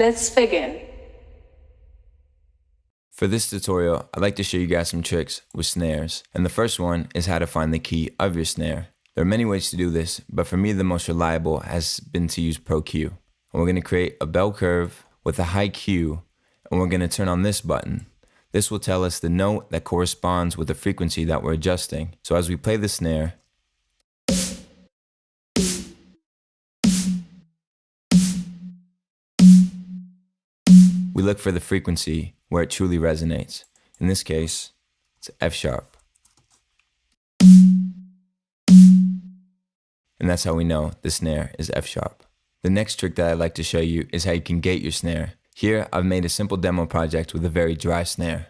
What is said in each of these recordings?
Let's begin. For this tutorial, I'd like to show you guys some tricks with snares, and the first one is how to find the key of your snare. There are many ways to do this, but for me the most reliable has been to use Pro Q. And we're going to create a bell curve with a high Q, and we're going to turn on this button. This will tell us the note that corresponds with the frequency that we're adjusting. So as we play the snare, we look for the frequency where it truly resonates. In this case, it's F sharp. And that's how we know the snare is F sharp. The next trick that I'd like to show you is how you can gate your snare. Here, I've made a simple demo project with a very dry snare.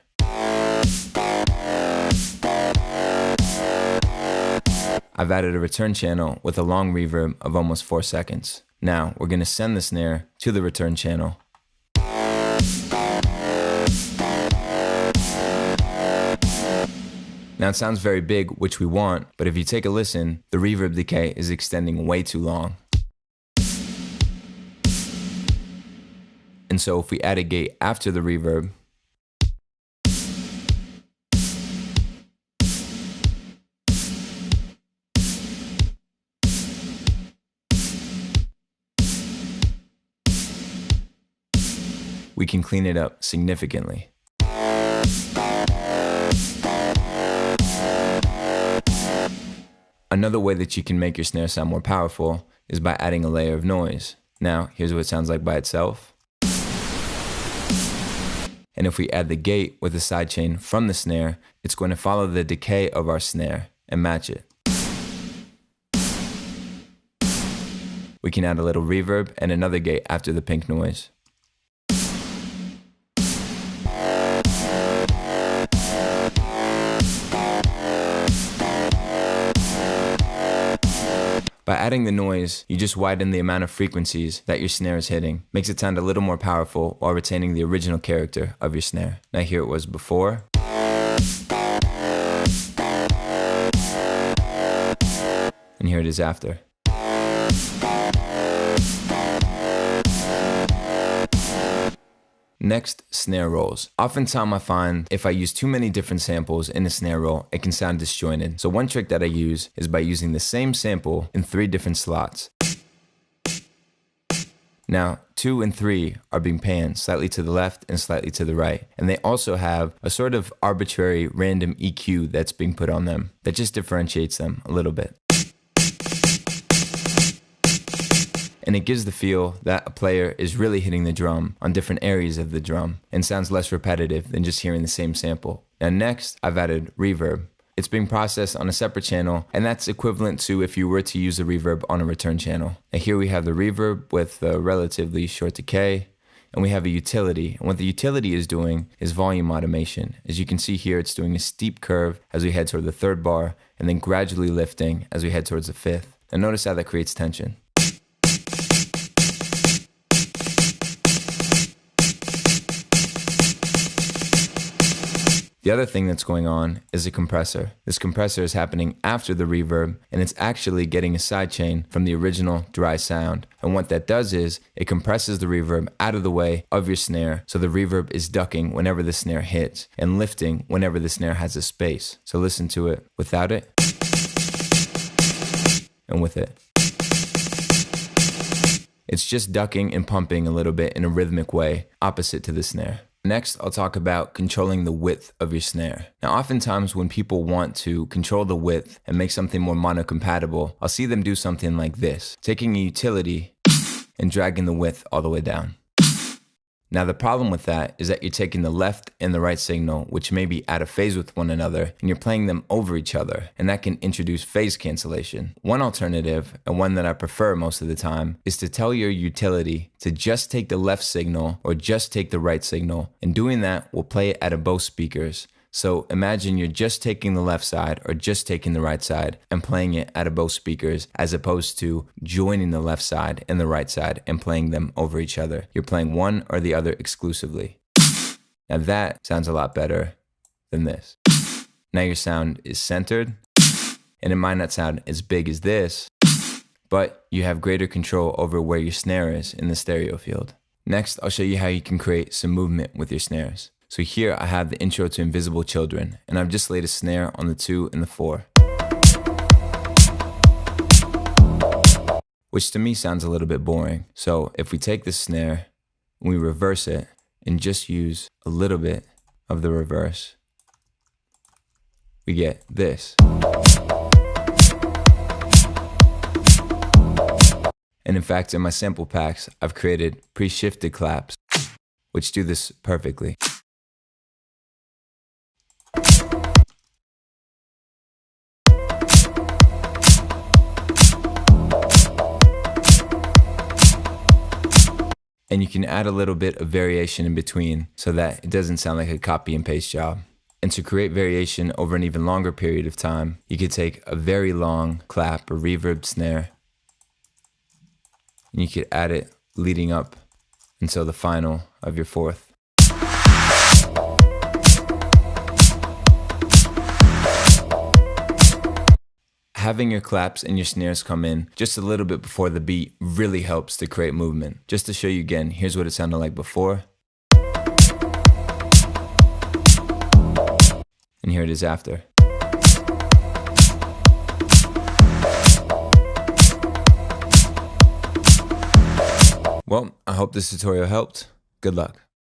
I've added a return channel with a long reverb of almost 4 seconds. Now, we're going to send the snare to the return channel. Now it sounds very big, which we want, but if you take a listen, the reverb decay is extending way too long. And so if we add a gate after the reverb, we can clean it up significantly. Another way that you can make your snare sound more powerful is by adding a layer of noise. Now, here's what it sounds like by itself. And if we add the gate with a sidechain from the snare, it's going to follow the decay of our snare and match it. We can add a little reverb and another gate after the pink noise. By adding the noise, you just widen the amount of frequencies that your snare is hitting. Makes it sound a little more powerful while retaining the original character of your snare. Now here it was before. And here it is after. Next, snare rolls. Oftentimes I find if I use too many different samples in a snare roll, it can sound disjointed. So one trick that I use is by using the same sample in 3 different slots. Now, 2 and 3 are being panned slightly to the left and slightly to the right. And they also have a sort of arbitrary random EQ that's being put on them that just differentiates them a little bit. And it gives the feel that a player is really hitting the drum on different areas of the drum and sounds less repetitive than just hearing the same sample. Now next, I've added reverb. It's being processed on a separate channel, and that's equivalent to if you were to use a reverb on a return channel. Now here we have the reverb with a relatively short decay, and we have a utility. And what the utility is doing is volume automation. As you can see here, it's doing a steep curve as we head toward the 3rd bar, and then gradually lifting as we head towards the 5th. Now notice how that creates tension. The other thing that's going on is a compressor. This compressor is happening after the reverb, and it's actually getting a sidechain from the original dry sound. And what that does is it compresses the reverb out of the way of your snare, so the reverb is ducking whenever the snare hits and lifting whenever the snare has a space. So listen to it without it and with it. It's just ducking and pumping a little bit in a rhythmic way, opposite to the snare. Next, I'll talk about controlling the width of your snare. Now, oftentimes when people want to control the width and make something more mono-compatible, I'll see them do something like this, taking a utility and dragging the width all the way down. Now, the problem with that is that you're taking the left and the right signal, which may be out of phase with one another, and you're playing them over each other, and that can introduce phase cancellation. One alternative, and one that I prefer most of the time, is to tell your utility to just take the left signal or just take the right signal, and doing that will play it out of both speakers. So imagine you're just taking the left side or just taking the right side and playing it out of both speakers, as opposed to joining the left side and the right side and playing them over each other. You're playing one or the other exclusively. Now that sounds a lot better than this. Now your sound is centered, and it might not sound as big as this, but you have greater control over where your snare is in the stereo field. Next, I'll show you how you can create some movement with your snares. So here I have the intro to Invisible Children, and I've just laid a snare on the 2 and the 4. Which to me sounds a little bit boring. So if we take this snare, and we reverse it, and just use a little bit of the reverse, we get this. And in fact, in my sample packs, I've created pre-shifted claps, which do this perfectly. And you can add a little bit of variation in between so that it doesn't sound like a copy and paste job. And to create variation over an even longer period of time, you could take a very long clap or reverb snare, and you could add it leading up until the final of your 4th. Having your claps and your snares come in just a little bit before the beat really helps to create movement. Just to show you again, here's what it sounded like before. And here it is after. Well, I hope this tutorial helped. Good luck.